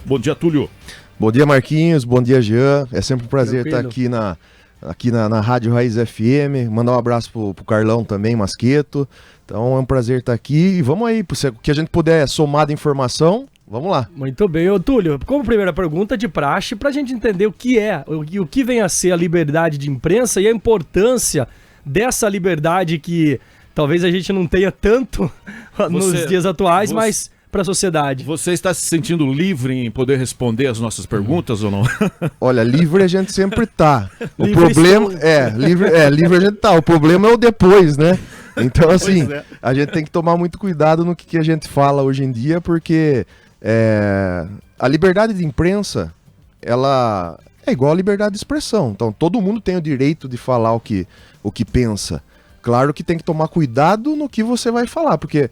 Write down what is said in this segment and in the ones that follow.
Bom dia, Túlio. Bom dia, Marquinhos. Bom dia, Jean. É sempre um prazer estar aqui na Rádio Raiz FM. Mandar um abraço pro Carlão também, Masqueto. Então é um prazer estar aqui. E vamos aí, o que a gente puder somar de informação, vamos lá. Muito bem. Ô, Túlio, como primeira pergunta de praxe, pra gente entender o que vem a ser a liberdade de imprensa e a importância dessa liberdade que talvez a gente não tenha tanto nos dias atuais, mas para a sociedade. Você está se sentindo livre em poder responder as nossas perguntas ou não? Olha, livre a gente sempre tá. O problema livre a gente tá. O problema é o depois, né? Então, assim, a gente tem que tomar muito cuidado no que a gente fala hoje em dia, porque a liberdade de imprensa, ela é igual a liberdade de expressão. Então, todo mundo tem o direito de falar o que pensa. Claro que tem que tomar cuidado no que você vai falar, porque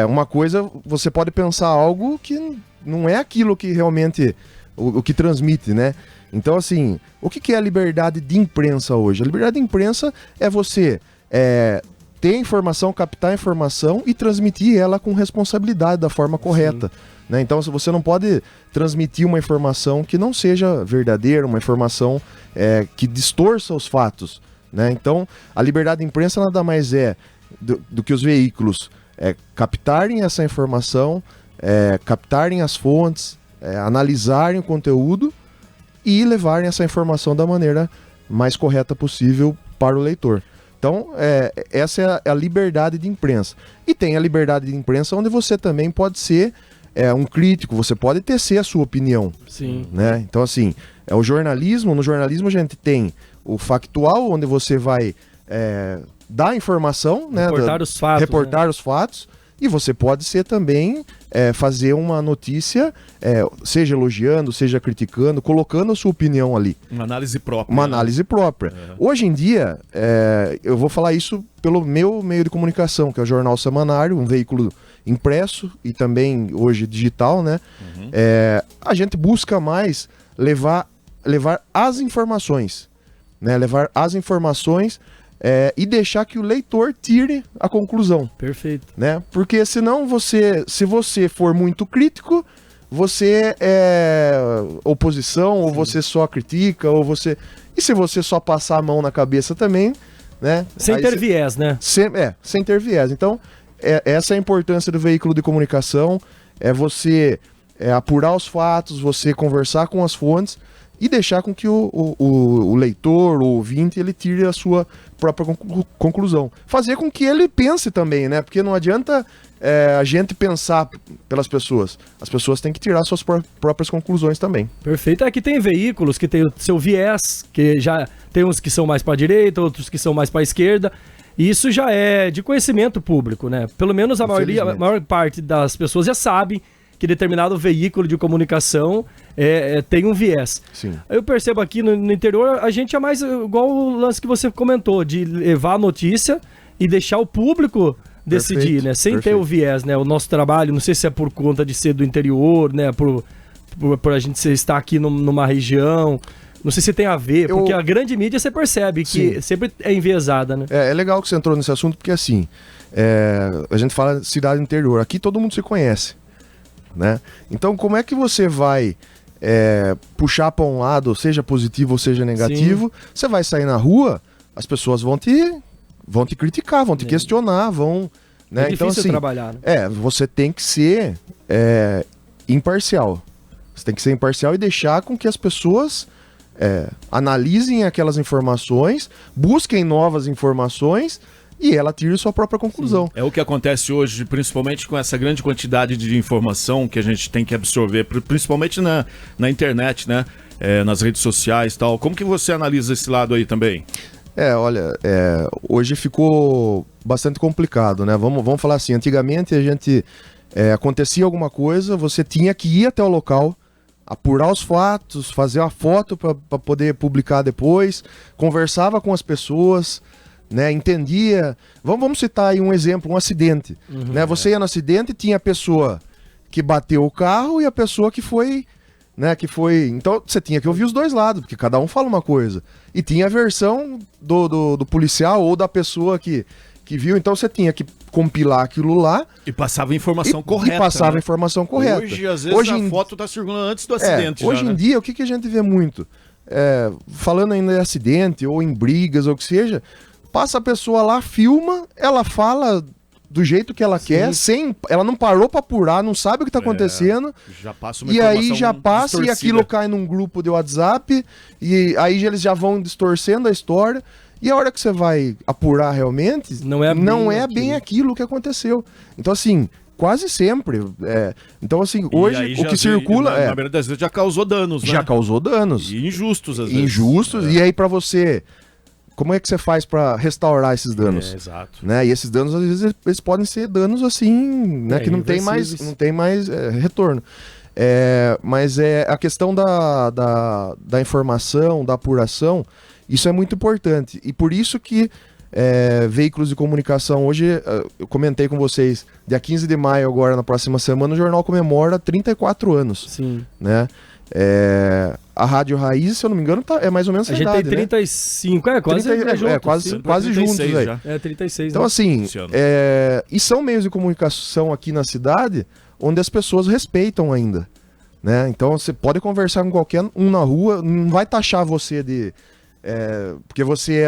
uma coisa, você pode pensar algo que não é aquilo que realmente, o que transmite, né? Então, assim, o que é a liberdade de imprensa hoje? A liberdade de imprensa é você ter informação, captar informação e transmitir ela com responsabilidade, da forma correta. Né? Então, você não pode transmitir uma informação que não seja verdadeira, uma informação que distorça os fatos. Né? Então, a liberdade de imprensa nada mais é do que os veículos captarem essa informação, captarem as fontes, analisarem o conteúdo e levarem essa informação da maneira mais correta possível para o leitor. Então, essa é a liberdade de imprensa. E tem a liberdade de imprensa onde você também pode ser um crítico, você pode tecer a sua opinião. Sim. Né? Então, assim, no jornalismo a gente tem o factual, onde você vai dar informação, né? Reportar os fatos, e você pode ser também fazer uma notícia, seja elogiando, seja criticando, colocando a sua opinião ali. Uma análise própria. Uma análise própria. Hoje em dia, eu vou falar isso pelo meu meio de comunicação, que é o Jornal Semanário, um veículo impresso e também hoje digital, né? A gente busca mais levar as informações, né? Levar as informações e deixar que o leitor tire a conclusão. Perfeito. Né? Porque senão se você for muito crítico, você é oposição, ou você só critica, e se você só passar a mão na cabeça também, né? Sem ter viés, né? Sem ter viés. Então, essa é a importância do veículo de comunicação, você apurar os fatos, você conversar com as fontes e deixar com que o leitor, o ouvinte, ele tire a sua própria conclusão. Fazer com que ele pense também, né? Porque não adianta a gente pensar pelas pessoas. As pessoas têm que tirar suas próprias conclusões também. Perfeito. Aqui tem veículos que tem o seu viés, que já tem uns que são mais para a direita, outros que são mais para a esquerda. E isso já é de conhecimento público, né? Pelo menos a maior parte das pessoas já sabem que determinado veículo de comunicação tem um viés. Sim. Eu percebo aqui no interior, a gente é mais igual o lance que você comentou, de levar a notícia e deixar o público decidir, né? Sem ter o viés, né? O nosso trabalho, não sei se é por conta de ser do interior, né? Por a gente estar aqui numa região, não sei se tem a ver, porque a grande mídia você percebe que sempre é enviesada, né? É legal que você entrou nesse assunto, porque assim, a gente fala cidade interior, aqui todo mundo se conhece. Né? Então, como é que você vai puxar para um lado, seja positivo ou seja negativo? Sim. Você vai sair na rua, as pessoas vão te criticar, vão te questionar, vão... Né? É difícil então, assim, trabalhar. Né? Você tem que ser imparcial. Você tem que ser imparcial e deixar com que as pessoas analisem aquelas informações, busquem novas informações e ela tira sua própria conclusão. É o que acontece hoje, principalmente com essa grande quantidade de informação que a gente tem que absorver, principalmente na internet, né? Nas redes sociais e tal. Como que você analisa esse lado aí também? Olha, hoje ficou bastante complicado, né? Vamos falar assim, antigamente a gente acontecia alguma coisa, você tinha que ir até o local, apurar os fatos, fazer a foto para poder publicar depois, conversava com as pessoas, né, entendia. Vamos citar aí um exemplo, um acidente. Né? Você ia no acidente e tinha a pessoa que bateu o carro e a pessoa que foi... Né, então você tinha que ouvir os dois lados, porque cada um fala uma coisa. E tinha a versão do policial ou da pessoa que que viu, então você tinha que compilar aquilo lá. E passava a informação correta. E passava a informação correta. Hoje, às vezes, a foto tá circulando antes do acidente. Hoje em dia, o que a gente vê muito? Falando ainda em acidente, ou em brigas, ou o que seja, passa a pessoa lá, filma, ela fala do jeito que ela quer, ela não parou pra apurar, não sabe o que tá acontecendo. Já passa uma e aí já passa distorcida. E aquilo cai num grupo de WhatsApp e aí eles já vão distorcendo a história. E a hora que você vai apurar realmente, não é bem aquilo que aconteceu. Então assim, quase sempre. Então assim, hoje o que circula... Na verdade, às vezes já causou danos, né? Já causou danos. E injustos, às vezes. Injustos, e aí pra você... Como é que você faz para restaurar esses danos? Exato. Né? E esses danos, às vezes, eles podem ser danos assim, né? Que não tem mais retorno. Mas a questão da informação, da apuração, isso é muito importante. E por isso que veículos de comunicação, hoje, eu comentei com vocês, dia 15 de maio, agora, na próxima semana, o jornal comemora 34 anos. Sim. Né? A Rádio Raiz, se eu não me engano, é mais ou menos essa idade, né? A gente tem 35, quase juntos aí. Já. 36, então, assim, e são meios de comunicação aqui na cidade onde as pessoas respeitam ainda, né? Então, você pode conversar com qualquer um na rua, não vai taxar você de... porque você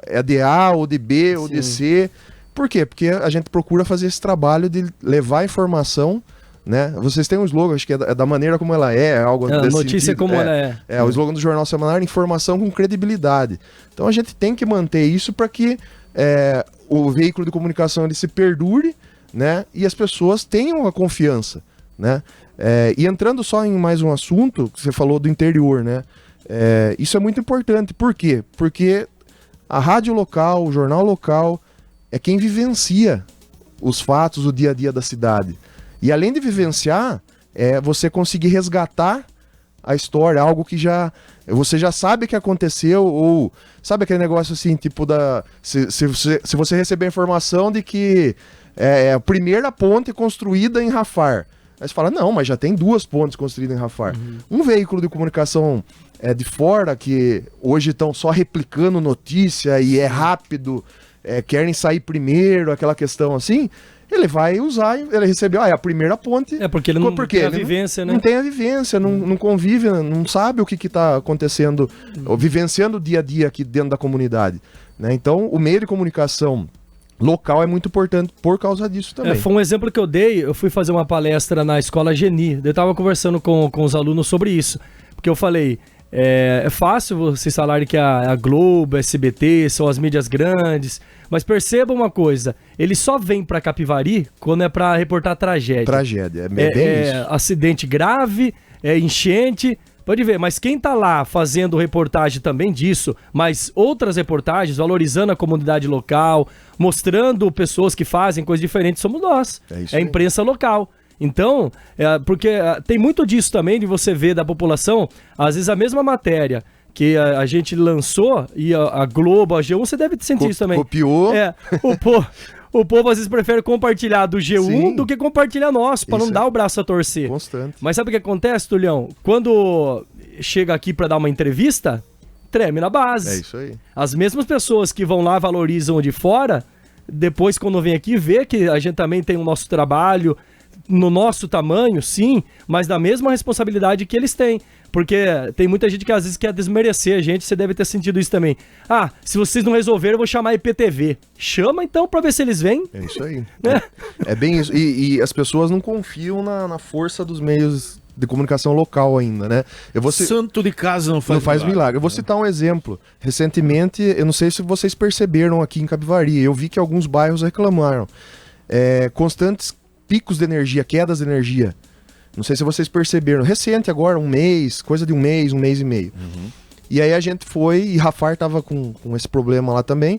é de A, ou de B, ou de C. Por quê? Porque a gente procura fazer esse trabalho de levar informação, né? Vocês têm um slogan, acho que é da maneira como ela algo desse notícia sentido. Como ela é. O slogan do Jornal Semanal, informação com credibilidade. Então a gente tem que manter isso para que o veículo de comunicação ele se perdure, né? E as pessoas tenham a confiança, né? E entrando só em mais um assunto, que você falou do interior, né? Isso é muito importante. Por quê? Porque a rádio local, o jornal local, é quem vivencia os fatos, o dia a dia da cidade. E além de vivenciar, você conseguir resgatar a história, algo que você já sabe que aconteceu, ou sabe aquele negócio assim, tipo se você receber a informação de que é a primeira ponte construída em Rafar. Aí você fala, não, mas já tem 2 pontes construídas em Rafar. Um veículo de comunicação de fora, que hoje estão só replicando notícia e é rápido, querem sair primeiro, aquela questão assim... Ele vai usar, ele recebeu, é a primeira ponte. Porque ele não tem a vivência, né? Não tem a vivência, não convive, não sabe o que está acontecendo, vivenciando o dia a dia aqui dentro da comunidade. Né? Então, o meio de comunicação local é muito importante por causa disso também. Foi um exemplo que eu dei, eu fui fazer uma palestra na Escola Geni, eu estava conversando com os alunos sobre isso, porque eu falei... É fácil vocês falarem que a Globo, a SBT são as mídias grandes, mas percebam uma coisa, eles só vêm pra Capivari quando é pra reportar tragédia. Tragédia, bem isso. Acidente grave, enchente, pode ver, mas quem tá lá fazendo reportagem também disso, mas outras reportagens, valorizando a comunidade local, mostrando pessoas que fazem coisas diferentes, somos nós, a imprensa local. Então, porque tem muito disso também, de você ver da população, às vezes a mesma matéria que a gente lançou, e a Globo, a G1, você deve sentir isso também. Copiou. O povo às vezes prefere compartilhar do G1 do que compartilhar nosso, para não dar o braço a torcer. Constante. Mas sabe o que acontece, Tulião? Quando chega aqui para dar uma entrevista, treme na base. É isso aí. As mesmas pessoas que vão lá, valorizam de fora, depois quando vem aqui, vê que a gente também tem o nosso trabalho... No nosso tamanho, sim, mas da mesma responsabilidade que eles têm. Porque tem muita gente que às vezes quer desmerecer a gente, você deve ter sentido isso também. Se vocês não resolverem, eu vou chamar a IPTV. Chama então pra ver se eles vêm. É isso aí. É bem isso. E as pessoas não confiam na força dos meios de comunicação local ainda, né? Santo de casa não faz milagre. Eu vou citar um exemplo. Recentemente, eu não sei se vocês perceberam aqui em Capivari, eu vi que alguns bairros reclamaram. Constantes picos de energia, quedas de energia. Não sei se vocês perceberam. Recente agora, coisa de um mês e meio. E aí a gente foi, e Rafar tava com esse problema lá também.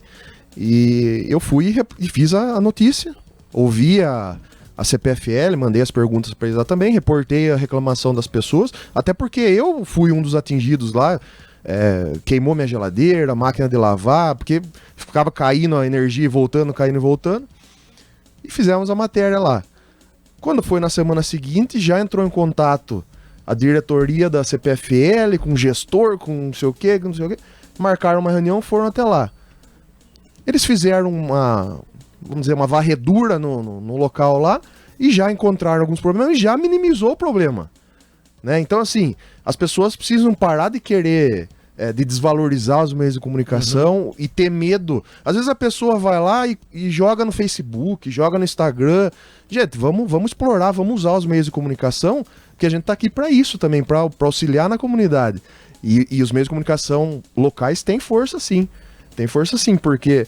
E eu fui e fiz a notícia. Ouvi a CPFL, mandei as perguntas para eles lá também, reportei a reclamação das pessoas, até porque eu fui um dos atingidos lá. Queimou minha geladeira, máquina de lavar, porque ficava caindo a energia e voltando, caindo e voltando. E fizemos a matéria lá. Quando foi na semana seguinte, já entrou em contato a diretoria da CPFL, com o gestor, com não sei o quê, marcaram uma reunião, foram até lá. Eles fizeram vamos dizer, uma varredura no local lá, e já encontraram alguns problemas e já minimizou o problema. Né? Então, assim, as pessoas precisam parar de querer... de desvalorizar os meios de comunicação e ter medo. Às vezes a pessoa vai lá e joga no Facebook, joga no Instagram. Gente, vamos explorar, vamos usar os meios de comunicação, porque a gente tá aqui para isso também, para auxiliar na comunidade. E os meios de comunicação locais têm força sim. Tem força sim, porque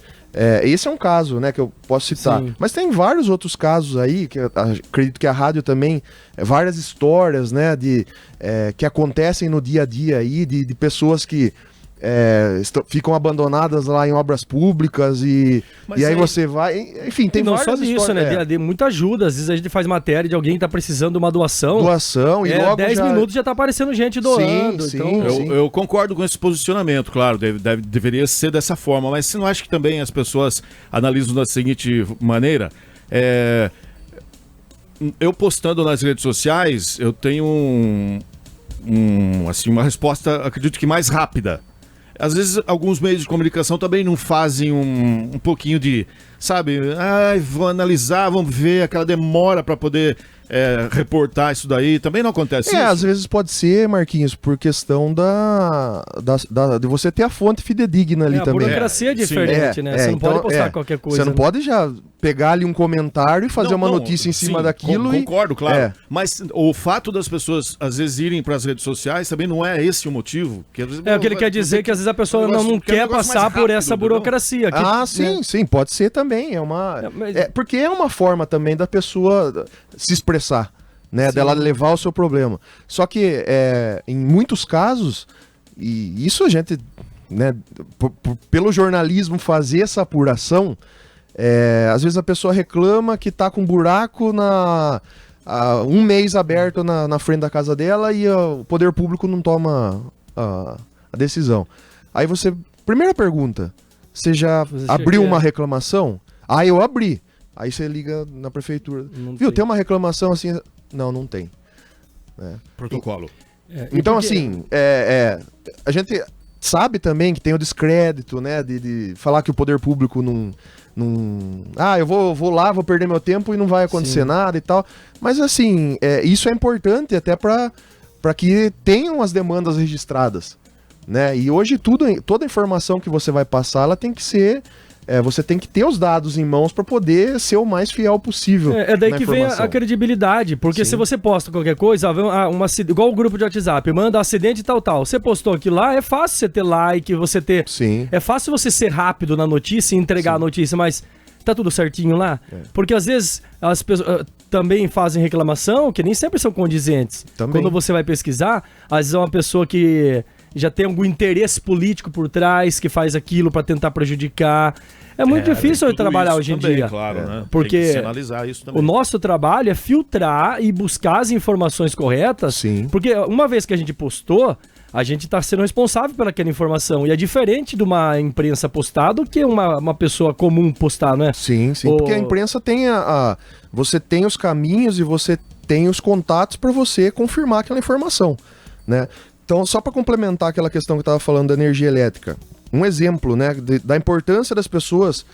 esse é um caso, né, que eu posso citar. Sim. Mas tem vários outros casos aí, que eu acredito que a rádio também, várias histórias, né, que acontecem no dia a dia aí, de pessoas que ficam abandonadas lá em obras públicas e aí você vai... Enfim, tem não várias só disso, né? De muita ajuda. Às vezes a gente faz matéria de alguém que tá precisando de uma doação. E logo 10 minutos já tá aparecendo gente doando. Sim, então... sim. Eu concordo com esse posicionamento, claro. Deveria ser dessa forma. Mas você não acha que também as pessoas analisam da seguinte maneira? Eu postando nas redes sociais, eu tenho uma resposta, acredito que mais rápida. Às vezes, alguns meios de comunicação também não fazem um pouquinho de, sabe, vou analisar, vamos ver aquela demora para poder reportar isso daí. Também não acontece isso? Às vezes pode ser, Marquinhos, por questão de você ter a fonte fidedigna ali também. A burocracia é diferente, né? Você não pode postar qualquer coisa. Você não pode já pegar ali um comentário e fazer uma notícia em cima daquilo. Concordo, claro. Mas o fato das pessoas, às vezes, irem para as redes sociais também não é esse o motivo. Que, às vezes, o que ele quer dizer que às vezes a pessoa não quer passar por essa burocracia. Sim, pode ser também. Porque é uma forma também da pessoa se expressar, né? Dela levar o seu problema. Só que em muitos casos, e isso a gente, né, pelo jornalismo fazer essa apuração, às vezes a pessoa reclama que tá com um buraco um mês aberto na frente da casa dela e o poder público não toma a decisão. Aí primeira pergunta, você já abriu uma reclamação? Eu abri. Aí você liga na prefeitura. Tem uma reclamação assim? Não tem. Protocolo. Então, assim, a gente sabe também que tem o descrédito, né, de falar que o poder público não eu vou lá, vou perder meu tempo e não vai acontecer nada e tal. Mas, assim, isso é importante até para que tenham as demandas registradas, né? E hoje toda a informação que você vai passar, ela tem que ser... você tem que ter os dados em mãos para poder ser o mais fiel possível. Daí que vem a credibilidade, porque se você posta qualquer coisa, igual o grupo de WhatsApp, manda acidente tal, você postou aquilo lá, é fácil você ter like, você ter... Sim. É fácil você ser rápido na notícia e entregar a notícia, mas tá tudo certinho lá? Porque às vezes as pessoas também fazem reclamação, que nem sempre são condizentes. Também. Quando você vai pesquisar, às vezes é uma pessoa que já tem algum interesse político por trás, que faz aquilo para tentar prejudicar. É muito difícil trabalhar hoje em dia. Claro, né? Porque tem que se analisar isso também. O nosso trabalho é filtrar e buscar as informações corretas. Sim. Porque uma vez que a gente postou, a gente está sendo responsável pelaquela informação. E é diferente de uma imprensa postar do que uma pessoa comum postar, né? Sim. Porque a imprensa tem você tem os caminhos e você tem os contatos para você confirmar aquela informação, né? Então, só para complementar aquela questão que eu estava falando da energia elétrica, um exemplo, né, da importância das pessoas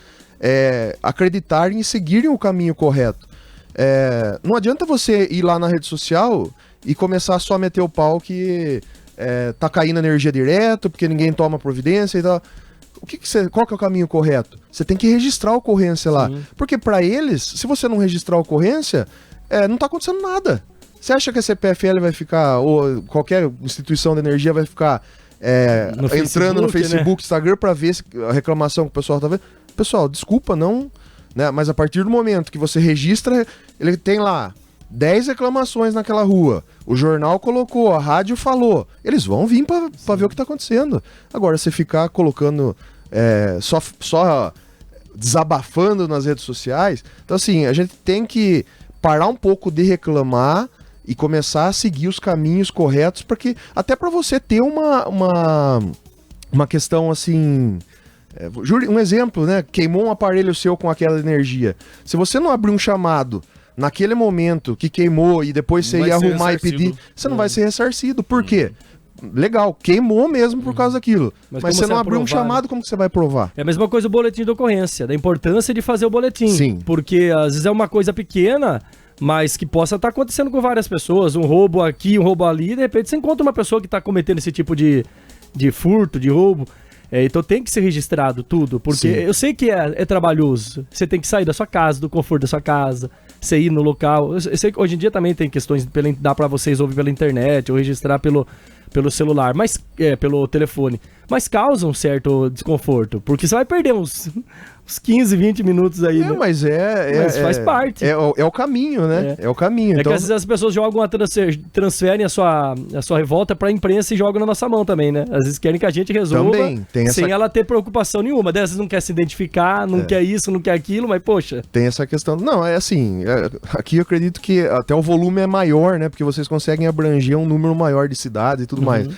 acreditarem e seguirem o caminho correto. Não adianta você ir lá na rede social e começar só a meter o pau que tá caindo energia direto, porque ninguém toma providência e tal. Qual que é o caminho correto? Você tem que registrar a ocorrência lá. Porque para eles, se você não registrar a ocorrência, não tá acontecendo nada. Você acha que a CPFL vai ficar, ou qualquer instituição de energia vai ficar entrando no Facebook, Instagram, para ver a reclamação que o pessoal tá vendo? Pessoal, desculpa, não, né? Mas a partir do momento que você registra, ele tem lá 10 reclamações naquela rua, o jornal colocou, a rádio falou, eles vão vir para ver o que tá acontecendo. Agora, você ficar colocando só desabafando nas redes sociais, então assim, a gente tem que parar um pouco de reclamar e começar a seguir os caminhos corretos, porque até para você ter uma questão assim... um exemplo, né? Queimou um aparelho seu com aquela energia. Se você não abrir um chamado naquele momento que queimou e depois você ia arrumar e pedir, você não vai ser ressarcido. Por quê? legal, queimou mesmo por causa daquilo. Mas você não abriu um provar, chamado, como que você vai provar? É a mesma coisa o boletim de ocorrência, da importância de fazer o boletim. Sim. Porque às vezes é uma coisa pequena, mas que possa estar acontecendo com várias pessoas. Um roubo aqui, um roubo ali, de repente você encontra uma pessoa que está cometendo esse tipo de furto, de roubo. Então tem que ser registrado tudo, porque eu sei que é trabalhoso. Você tem que sair da sua casa, do conforto da sua casa, você ir no local. Eu sei que hoje em dia também tem questões, dá para vocês ouvir pela internet ou registrar pelo celular, mas pelo telefone. Mas causa um certo desconforto, porque você vai perder uns 15, 20 minutos aí, né? Mas faz parte. É o caminho, né? É o caminho. Então... Então... que às vezes as pessoas transferem a sua revolta pra imprensa e jogam na nossa mão também, né? Às vezes querem que a gente resolva sem ela ter preocupação nenhuma. Dessas não quer se identificar, não quer isso, não quer aquilo, mas poxa... Tem essa questão... Não, é assim, aqui eu acredito que até o volume é maior, né? Porque vocês conseguem abranger um número maior de cidades e tudo mais.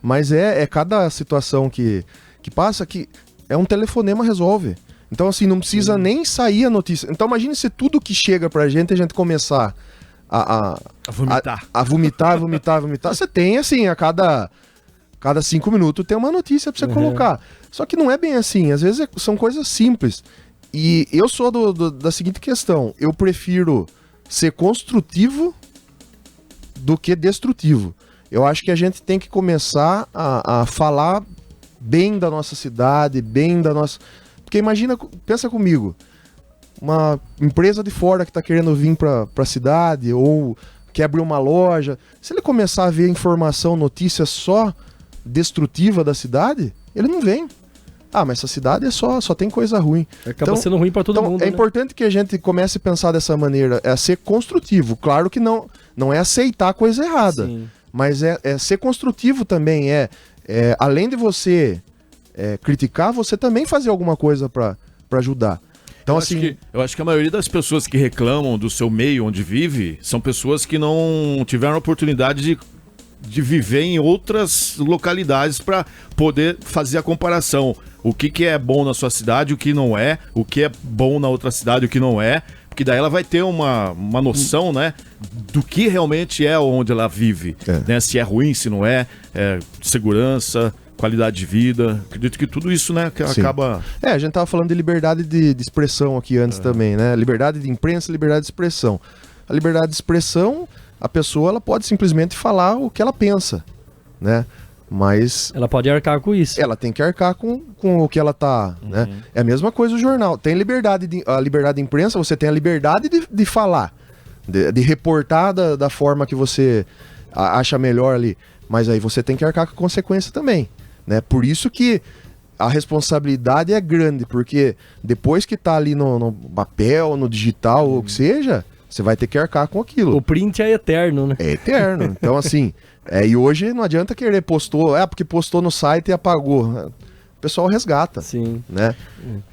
Mas é cada situação que passa que é um telefonema resolve. Então, assim, não precisa nem sair a notícia. Então, imagine se tudo que chega pra gente, a gente começar a vomitar. Você tem, assim, a cada 5 minutos tem uma notícia pra você colocar. Só que não é bem assim. Às vezes são coisas simples. E eu sou da seguinte questão. Eu prefiro ser construtivo do que destrutivo. Eu acho que a gente tem que começar a falar bem da nossa cidade, bem da nossa... Porque imagina, pensa comigo, uma empresa de fora que está querendo vir para a cidade ou quer abrir uma loja, se ele começar a ver informação, notícia só destrutiva da cidade, ele não vem. Mas essa cidade só tem coisa ruim. Acaba sendo ruim para todo mundo. É importante que a gente comece a pensar dessa maneira, é ser construtivo. Claro que não é aceitar coisa errada, mas é ser construtivo também, além de você criticar, você também fazer alguma coisa para ajudar. Então, eu acho que a maioria das pessoas que reclamam do seu meio onde vive são pessoas que não tiveram a oportunidade de viver em outras localidades para poder fazer a comparação. O que é bom na sua cidade, o que não é, o que é bom na outra cidade, o que não é, porque daí ela vai ter uma noção, né, do que realmente é onde ela vive, né, se é ruim, se não é, segurança, qualidade de vida. Acredito que tudo isso, né, que acaba... A gente tava falando de liberdade de expressão aqui antes também, né? Liberdade de imprensa, liberdade de expressão. A liberdade de expressão, a pessoa ela pode simplesmente falar o que ela pensa, né? Mas... ela pode arcar com isso. Ela tem que arcar com o que ela tá, né? É a mesma coisa o jornal. Tem a liberdade de imprensa, você tem a liberdade de falar, de reportar da forma que você acha melhor ali. Mas aí você tem que arcar com a consequência também, né? Por isso que a responsabilidade é grande, porque depois que tá ali no papel, no digital, ou o que seja, você vai ter que arcar com aquilo. O print é eterno, né? É eterno. Então, assim, e hoje não adianta querer porque postou no site e apagou. O pessoal resgata. Sim. Né?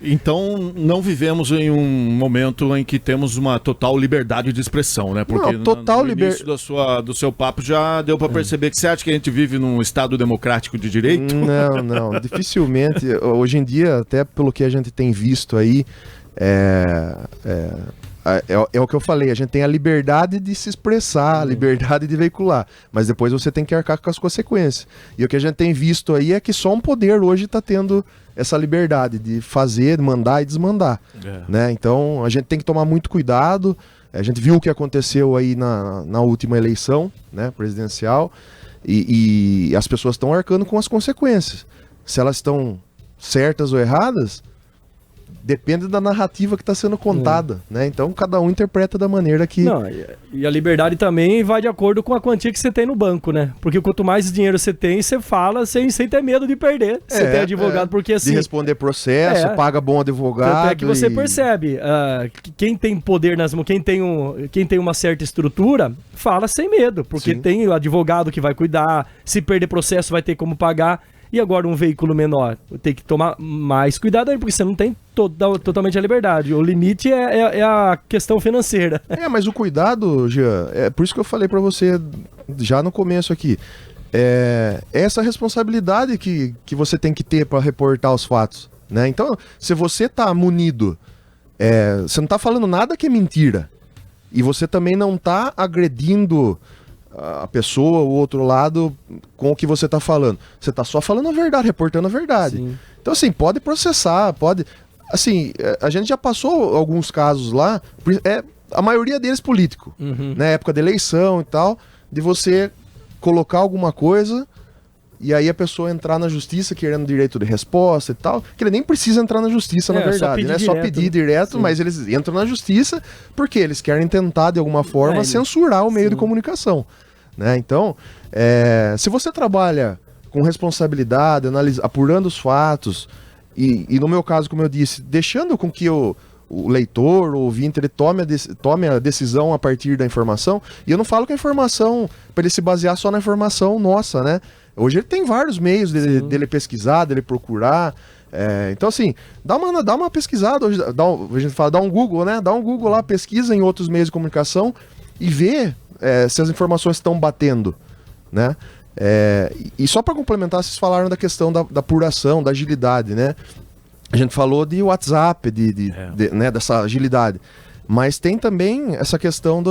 Então, não vivemos em um momento em que temos uma total liberdade de expressão, né? Porque no início do seu papo já deu para perceber que você acha que a gente vive num Estado democrático de direito? Não. Dificilmente. Hoje em dia, até pelo que a gente tem visto aí, é o que eu falei, a gente tem a liberdade de se expressar, a liberdade de veicular, mas depois você tem que arcar com as consequências. E o que a gente tem visto aí é que só um poder hoje está tendo essa liberdade de fazer, mandar e desmandar. Né? Então a gente tem que tomar muito cuidado. A gente viu o que aconteceu aí na última eleição, né, presidencial, e as pessoas estão arcando com as consequências. Se elas estão certas ou erradas, depende da narrativa que está sendo contada, né? Então cada um interpreta da maneira que... Não, e a liberdade também vai de acordo com a quantia que você tem no banco, né? Porque quanto mais dinheiro você tem, você fala sem ter medo de perder. Você tem advogado, porque assim... de responder processo, paga bom advogado... Até que você percebe, quem tem poder nas mãos, quem tem uma certa estrutura, fala sem medo, porque tem o advogado que vai cuidar, se perder processo vai ter como pagar. E agora um veículo menor, tem que tomar mais cuidado aí, porque você não tem totalmente a liberdade. O limite é a questão financeira. Mas o cuidado, Jean, é por isso que eu falei para você já no começo aqui, é essa responsabilidade que você tem que ter para reportar os fatos, né? Então, se você tá munido, você não tá falando nada que é mentira, e você também não tá agredindo a pessoa, o outro lado, com o que você está falando. Você está só falando a verdade, reportando a verdade. Sim. Então, assim, pode processar, pode... Assim, a gente já passou alguns casos lá, a maioria deles político, na época de eleição e tal, de você colocar alguma coisa e aí a pessoa entrar na justiça querendo direito de resposta e tal, que ele nem precisa entrar na justiça, na verdade, né? Só pedir direto, mas eles entram na justiça porque eles querem tentar, de alguma forma, censurar o meio de comunicação, né? Então, se você trabalha com responsabilidade, apurando os fatos, e no meu caso, como eu disse, deixando com que o leitor, o ouvinte, ele tome a decisão a partir da informação, e eu não falo que a informação, para ele se basear só na informação nossa, né? Hoje ele tem vários meios dele pesquisar, dele procurar. Então, assim, dá uma pesquisada. Hoje, a gente fala, dá um Google, né? Dá um Google lá, pesquisa em outros meios de comunicação e vê se as informações estão batendo, né? E só para complementar, vocês falaram da questão da apuração, da agilidade, né? A gente falou de WhatsApp, né, dessa agilidade. Mas tem também essa questão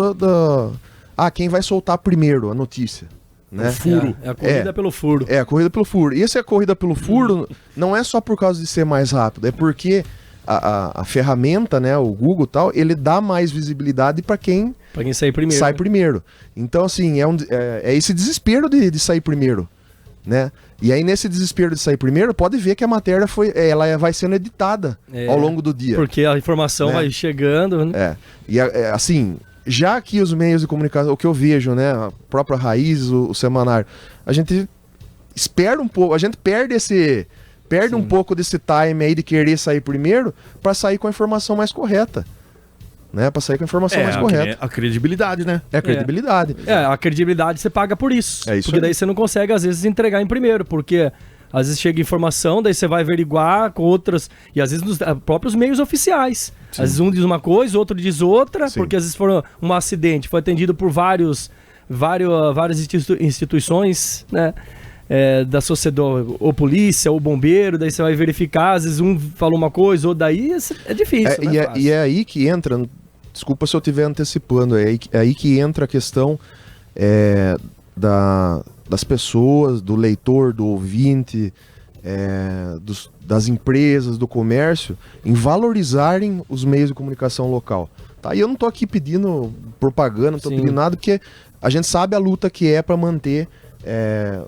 quem vai soltar primeiro a notícia. Né? O furo. É a corrida pelo furo. É a corrida pelo furo. E essa corrida pelo furo não é só por causa de ser mais rápido, é porque a ferramenta, né, o Google e tal, ele dá mais visibilidade para quem sair primeiro. Sai primeiro. Então, assim, é esse desespero de sair primeiro, né? E aí, nesse desespero de sair primeiro, pode ver que a matéria ela vai sendo editada ao longo do dia. Porque a informação vai chegando, né? E assim... Já que os meios de comunicação, o que eu vejo, né, a própria Raiz, o Semanário, a gente espera um pouco, a gente perde um pouco desse time aí de querer sair primeiro para sair com a informação mais correta, né, para sair com a informação mais correta. A credibilidade, né? É a credibilidade. A credibilidade você paga por isso. Porque daí você não consegue, às vezes, entregar em primeiro, porque... Às vezes chega informação, daí você vai averiguar com outras... E às vezes nos próprios meios oficiais. Sim. Às vezes um diz uma coisa, outro diz outra, porque às vezes foi um acidente, foi atendido por várias instituições, né? Da sociedade, ou polícia, ou bombeiro, daí você vai verificar, às vezes um falou uma coisa, ou daí é difícil, e é aí que entra, desculpa se eu estiver antecipando, é aí que entra a questão das pessoas, do leitor, do ouvinte, das empresas, do comércio, em valorizarem os meios de comunicação local. Tá? E eu não estou aqui pedindo propaganda, não estou pedindo nada, porque a gente sabe a luta que é para manter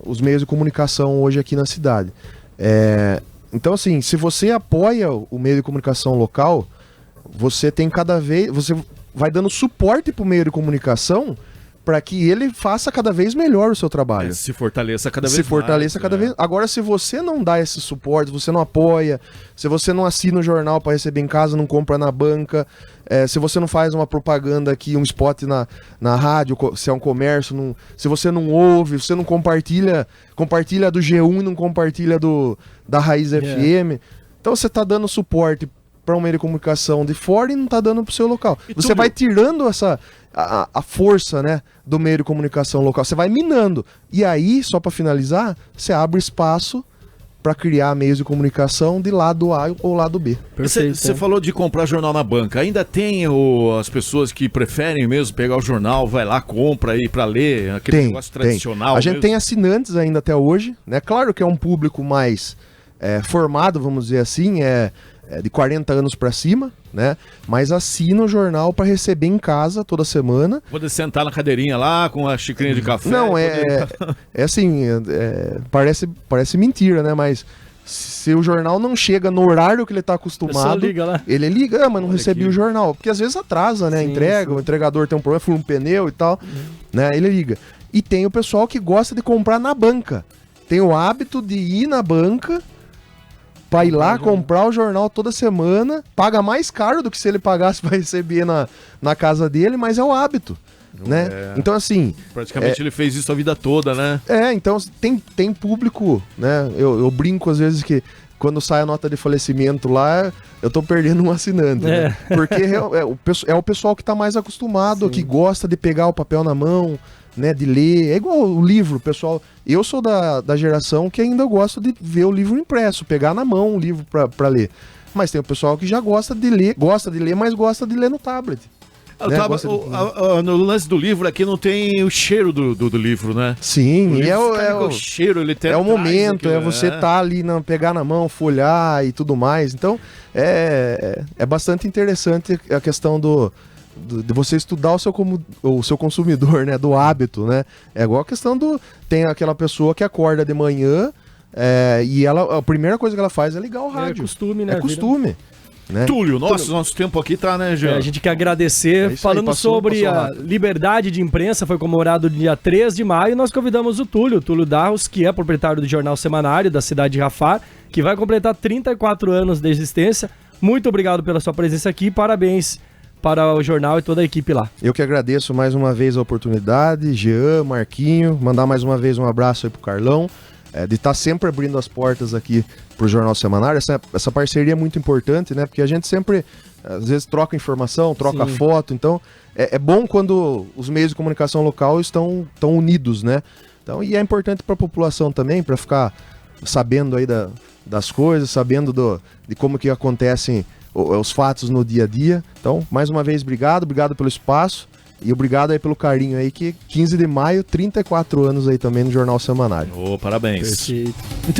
os meios de comunicação hoje aqui na cidade. Então, assim, se você apoia o meio de comunicação local, você vai dando suporte para o meio de comunicação para que ele faça cada vez melhor o seu trabalho. Se fortaleça cada vez mais. Se fortaleça cada vez. Agora, se você não dá esse suporte, se você não apoia, se você não assina o jornal para receber em casa, não compra na banca, se você não faz uma propaganda aqui, um spot na rádio, se é um comércio, se você não ouve, você não compartilha do G1 e não compartilha da Raiz FM. Então você está dando suporte para um meio de comunicação de fora e não está dando para o seu local. Você vai tirando a força, né, do meio de comunicação local. Você vai minando. E aí, só para finalizar, você abre espaço para criar meios de comunicação de lado A ou lado B. Você falou de comprar jornal na banca. Ainda tem as pessoas que preferem mesmo pegar o jornal, vai lá, compra aí para ler, aquele negócio tradicional. A gente tem assinantes ainda até hoje, né? Claro que é um público mais formado, vamos dizer assim, de 40 anos para cima, né? Mas assina o jornal para receber em casa toda semana. Poder sentar na cadeirinha lá com a xicrinha de café. Não, assim, parece mentira, né? Mas se o jornal não chega no horário que ele está acostumado, ele liga, mas não recebi o jornal. Porque às vezes atrasa, né? O entregador tem um problema, fura um pneu e tal, né? Ele liga. E tem o pessoal que gosta de comprar na banca. Tem o hábito de ir na banca para ir lá comprar o jornal toda semana, paga mais caro do que se ele pagasse para receber na casa dele, mas é o hábito, né? Então, assim... Praticamente ele fez isso a vida toda, né? Então tem público, né? Eu brinco às vezes que quando sai a nota de falecimento lá, eu tô perdendo um assinante, né? Porque é o pessoal que tá mais acostumado, que gosta de pegar o papel na mão, né, de ler. É igual o livro, pessoal. Eu sou da geração que ainda gosto de ver o livro impresso, pegar na mão o livro para ler. Mas tem o pessoal que já gosta de ler, mas gosta de ler no tablet. né? No lance do livro aqui não tem o cheiro do livro, né? Sim, e o cheiro, ele tem o momento, aquilo, você tá ali, pegar na mão, folhar e tudo mais. Então, é bastante interessante a questão de você estudar o seu consumidor, né? Do hábito, né? É igual a questão tem aquela pessoa que acorda de manhã e a primeira coisa que ela faz é ligar o rádio. É costume, né? É costume. Né? Túlio, nosso tempo aqui tá, né, Jean? A gente quer agradecer. Falando sobre a liberdade de imprensa, foi comemorado dia 3 de maio, nós convidamos o Túlio Darros, que é proprietário do Jornal Semanário da cidade de Rafar, que vai completar 34 anos de existência. Muito obrigado pela sua presença aqui, parabéns para o jornal e toda a equipe lá. Eu que agradeço mais uma vez a oportunidade, Jean, Marquinho, mandar mais uma vez um abraço aí pro Carlão, de estar sempre abrindo as portas aqui pro Jornal Semanário. Essa parceria é muito importante, né? Porque a gente sempre, às vezes, troca informação, troca foto, então é bom quando os meios de comunicação local estão unidos, né? Então, e é importante para a população também, para ficar sabendo aí das coisas, sabendo de como que acontecem os fatos no dia a dia. Então, mais uma vez, obrigado pelo espaço e obrigado aí pelo carinho aí, que 15 de maio, 34 anos aí também no Jornal Semanário. Parabéns. Perfeito.